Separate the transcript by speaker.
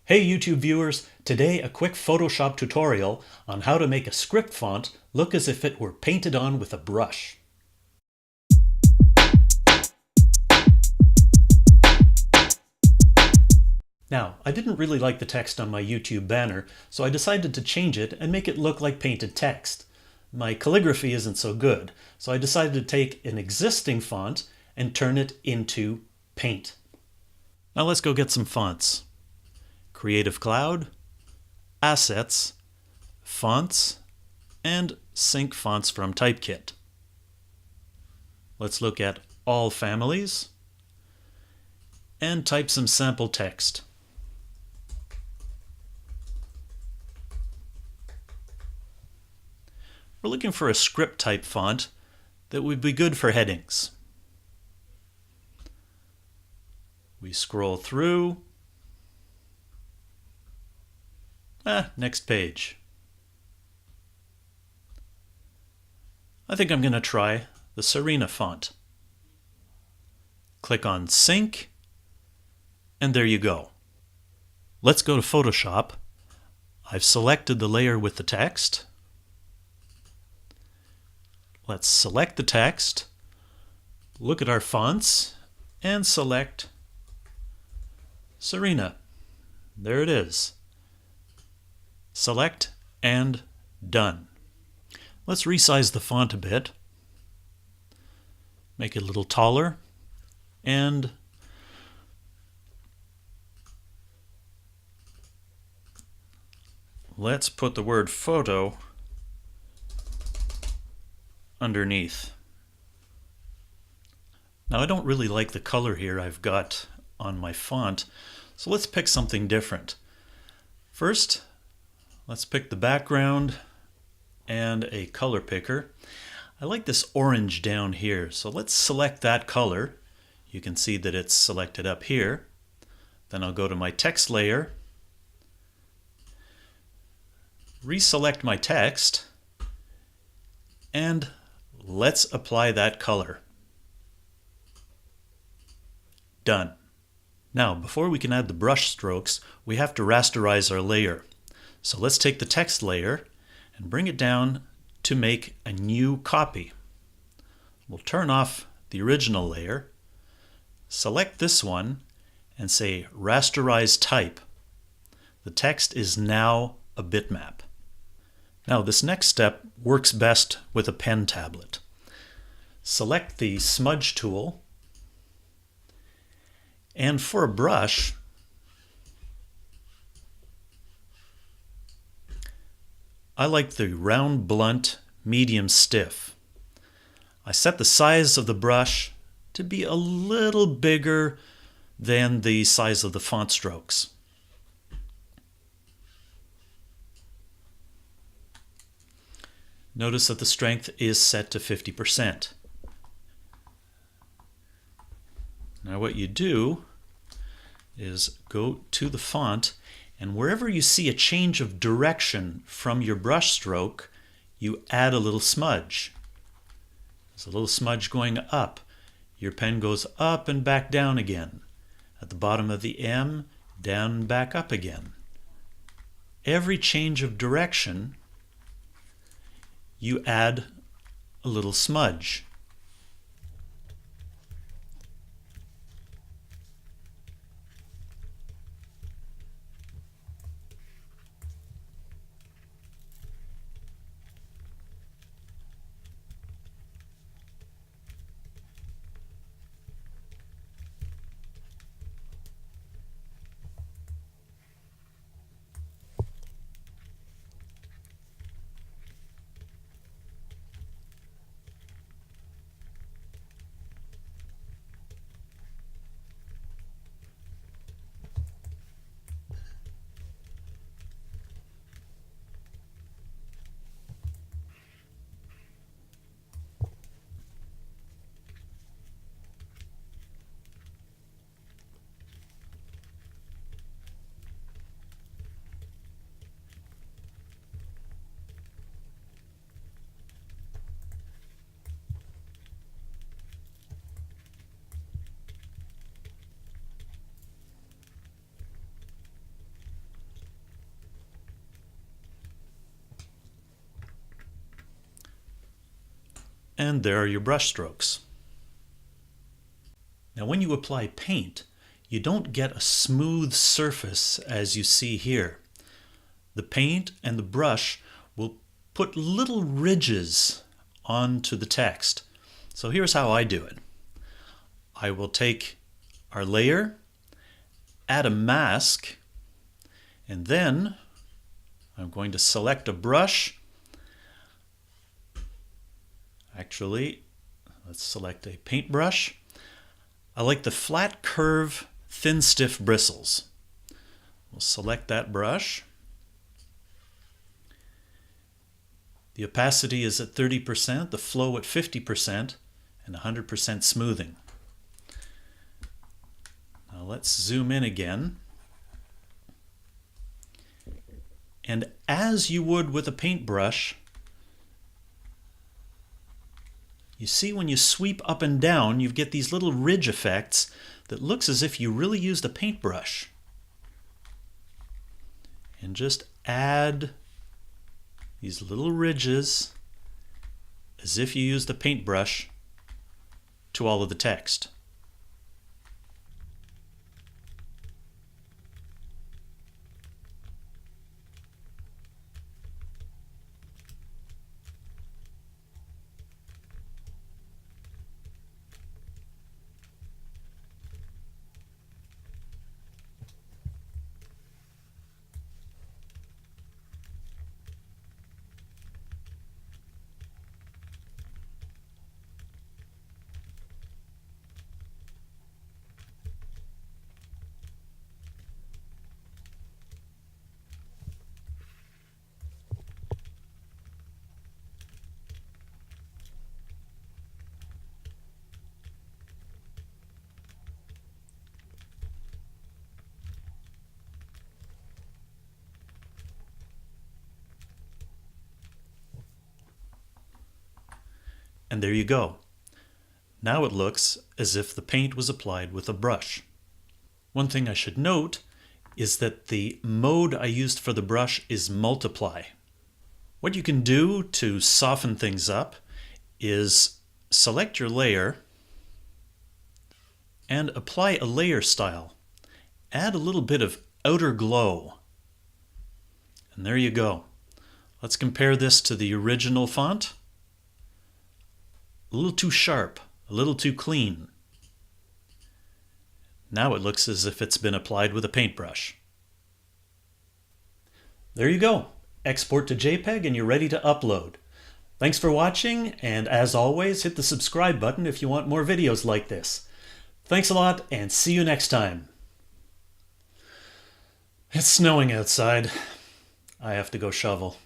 Speaker 1: Hey YouTube viewers, today a quick Photoshop tutorial on how to make a script font look as if it were painted on with a brush. Now, I didn't really like the text on my YouTube banner, so I decided to change it and make it look like painted text. My calligraphy isn't so good, so I decided to take an existing font and turn it into paint. Now let's go get some fonts. Creative Cloud, Assets, Fonts, and Sync Fonts from Typekit. Let's look at all families and type some sample text. We're looking for a script type font that would be good for headings. We scroll through. Next page. I think I'm going to try the Serena font. Click on Sync, and there you go. Let's go to Photoshop. I've selected the layer with the text. Let's select the text, look at our fonts, and select Serena. There it is. Select and done. Let's resize the font a bit. Make it a little taller and let's put the word photo underneath. Now I don't really like the color here I've got on my font, so let's pick something different. First, let's pick the background and a color picker. I like this orange down here, so let's select that color. You can see that it's selected up here. Then I'll go to my text layer, reselect my text, and let's apply that color. Done. Now, before we can add the brush strokes, we have to rasterize our layer. So let's take the text layer and bring it down to make a new copy. We'll turn off the original layer, select this one, and say Rasterize Type. The text is now a bitmap. Now this next step works best with a pen tablet. Select the smudge tool, and for a brush, I like the round blunt medium stiff. I set the size of the brush to be a little bigger than the size of the font strokes. Notice that the strength is set to 50%. Now what you do is go to the font, and wherever you see a change of direction from your brush stroke, you add a little smudge. There's a little smudge going up. Your pen goes up and back down again. At the bottom of the M, down and back up again. Every change of direction, you add a little smudge. And there are your brush strokes. Now when you apply paint, you don't get a smooth surface as you see here. The paint and the brush will put little ridges onto the text. So here's how I do it. I will take our layer, add a mask, and then I'm going to select a brush. Actually, let's select a paintbrush. I like the flat curve, thin stiff bristles. We'll select that brush. The opacity is at 30%, the flow at 50%, and 100% smoothing. Now let's zoom in again. And as you would with a paintbrush, you see when you sweep up and down, you get these little ridge effects that looks as if you really used a paintbrush. And just add these little ridges as if you used a paintbrush to all of the text. And there you go. Now it looks as if the paint was applied with a brush. One thing I should note is that the mode I used for the brush is multiply. What you can do to soften things up is select your layer and apply a layer style. Add a little bit of outer glow. And there you go. Let's compare this to the original font. A little too sharp, a little too clean. Now it looks as if it's been applied with a paintbrush. There you go. Export to JPEG and you're ready to upload. Thanks for watching, and as always, hit the subscribe button if you want more videos like this. Thanks a lot, and see you next time. It's snowing outside. I have to go shovel.